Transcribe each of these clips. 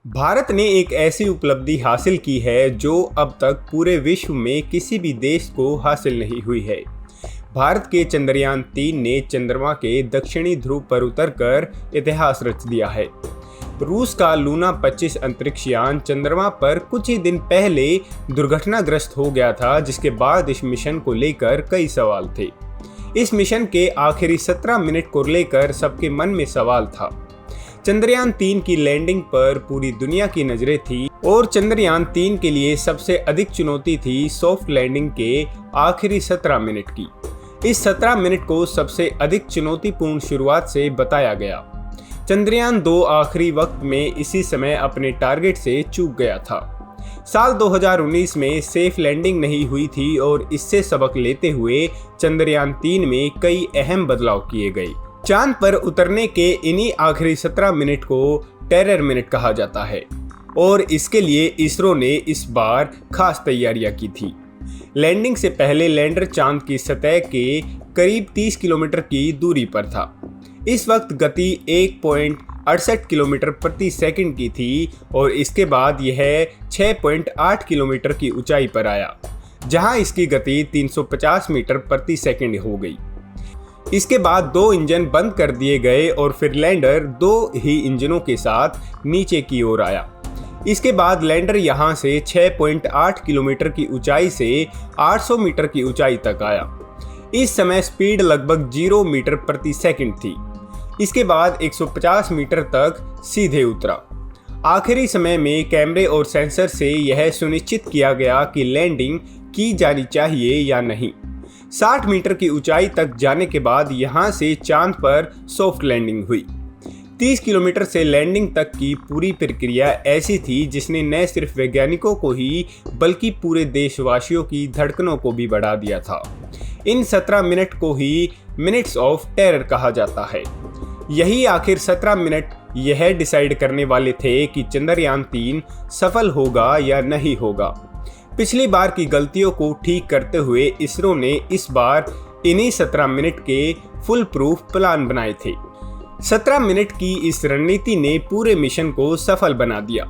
भारत ने एक ऐसी उपलब्धि हासिल की है जो अब तक पूरे विश्व में किसी भी देश को हासिल नहीं हुई है। भारत के चंद्रयान 3 ने चंद्रमा के दक्षिणी ध्रुव पर उतरकर इतिहास रच दिया है। रूस का लूना 25 अंतरिक्ष यान चंद्रमा पर कुछ ही दिन पहले दुर्घटनाग्रस्त हो गया था, जिसके बाद इस मिशन को लेकर कई सवाल थे। इस मिशन के आखिरी 17 मिनट को लेकर सबके मन में सवाल था। चंद्रयान 3 की लैंडिंग पर पूरी दुनिया की नजरें थी और चंद्रयान 3 के लिए सबसे अधिक चुनौती थी सॉफ्ट लैंडिंग के आखिरी 17 मिनट की। इस 17 मिनट को सबसे अधिक चुनौतीपूर्ण शुरुआत से बताया गया। चंद्रयान 2 आखिरी वक्त में इसी समय अपने टारगेट से चूक गया था। साल 2019 में सेफ लैंडिंग नहीं हुई थी और इससे सबक लेते हुए चंद्रयान 3 में कई अहम बदलाव किए गए। चांद पर उतरने के इन्हीं आखिरी 17 मिनट को टेरर मिनट कहा जाता है और इसके लिए इसरो ने इस बार खास तैयारियां की थी। लैंडिंग से पहले लैंडर चांद की सतह के करीब 30 किलोमीटर की दूरी पर था। इस वक्त गति 1.68 किलोमीटर प्रति सेकंड की थी और इसके बाद यह 6.8 किलोमीटर की ऊंचाई पर आया, जहां इसकी गति 350 मीटर प्रति सेकंड हो गई। इसके बाद 2 इंजन बंद कर दिए गए और फिर लैंडर 2 ही इंजनों के साथ नीचे की ओर आया। इसके बाद लैंडर यहां से 6.8 किलोमीटर की ऊंचाई से 800 मीटर की ऊंचाई तक आया। इस समय स्पीड लगभग 0 मीटर प्रति सेकंड थी। इसके बाद 150 मीटर तक सीधे उतरा। आखिरी समय में कैमरे और सेंसर से यह सुनिश्चित किया गया कि लैंडिंग की जानी चाहिए या नहीं। 60 मीटर की ऊंचाई तक जाने के बाद यहां से चांद पर सॉफ्ट लैंडिंग हुई। 30 किलोमीटर से लैंडिंग तक की पूरी प्रक्रिया ऐसी थी जिसने न सिर्फ वैज्ञानिकों को ही बल्कि पूरे देशवासियों की धड़कनों को भी बढ़ा दिया था। इन 17 मिनट को ही मिनट्स ऑफ टेरर कहा जाता है। यही आखिर 17 मिनट यह डिसाइड करने वाले थे कि चंद्रयान 3 सफल होगा या नहीं होगा। पिछली बार की गलतियों को ठीक करते हुए इसरो ने इस बार इन्हीं 17 मिनट के फुल प्रूफ प्लान बनाए थे। 17 मिनट की इस रणनीति ने पूरे मिशन को सफल बना दिया।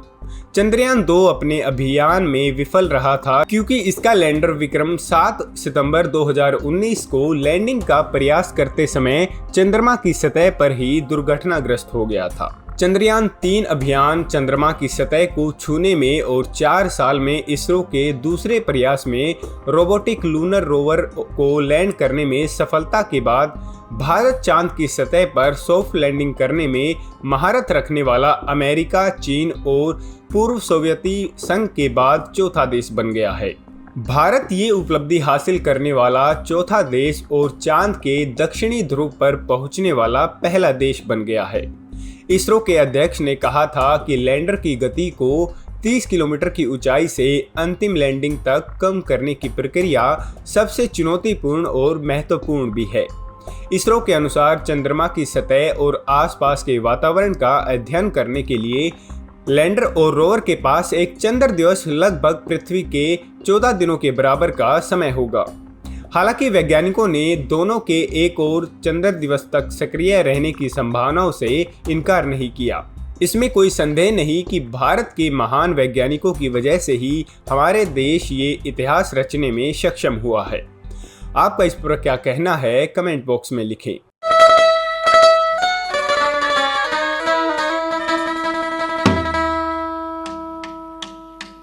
चंद्रयान 2 अपने अभियान में विफल रहा था क्योंकि इसका लैंडर विक्रम 7 सितंबर 2019 को लैंडिंग का प्रयास करते समय चंद्रमा की सतह पर ही दुर्घटनाग्रस्त हो गया था। चंद्रयान 3 अभियान चंद्रमा की सतह को छूने में और 4 साल में इसरो के दूसरे प्रयास में रोबोटिक लूनर रोवर को लैंड करने में सफलता के बाद भारत चांद की सतह पर सॉफ्ट लैंडिंग करने में महारत रखने वाला अमेरिका, चीन और पूर्व सोवियती संघ के बाद चौथा देश बन गया है। भारत ये उपलब्धि हासिल करने वाला चौथा देश और चांद के दक्षिणी ध्रुव पर पहुंचने वाला पहला देश बन गया है। इसरो के अध्यक्ष ने कहा था कि लैंडर की गति को 30 किलोमीटर की ऊंचाई से अंतिम लैंडिंग तक कम करने की प्रक्रिया सबसे चुनौतीपूर्ण और महत्वपूर्ण भी है। इसरो के अनुसार चंद्रमा की सतह और आसपास के वातावरण का अध्ययन करने के लिए लैंडर और रोवर के पास एक चंद्र दिवस लगभग पृथ्वी के 14 दिनों के बराबर का समय होगा। हालांकि वैज्ञानिकों ने दोनों के एक और चंद्र दिवस तक सक्रिय रहने की संभावनाओं से इनकार नहीं किया। इसमें कोई संदेह नहीं कि भारत के महान वैज्ञानिकों की वजह से ही हमारे देश ये इतिहास रचने में सक्षम हुआ है। आपका इस पर क्या कहना है, कमेंट बॉक्स में लिखें।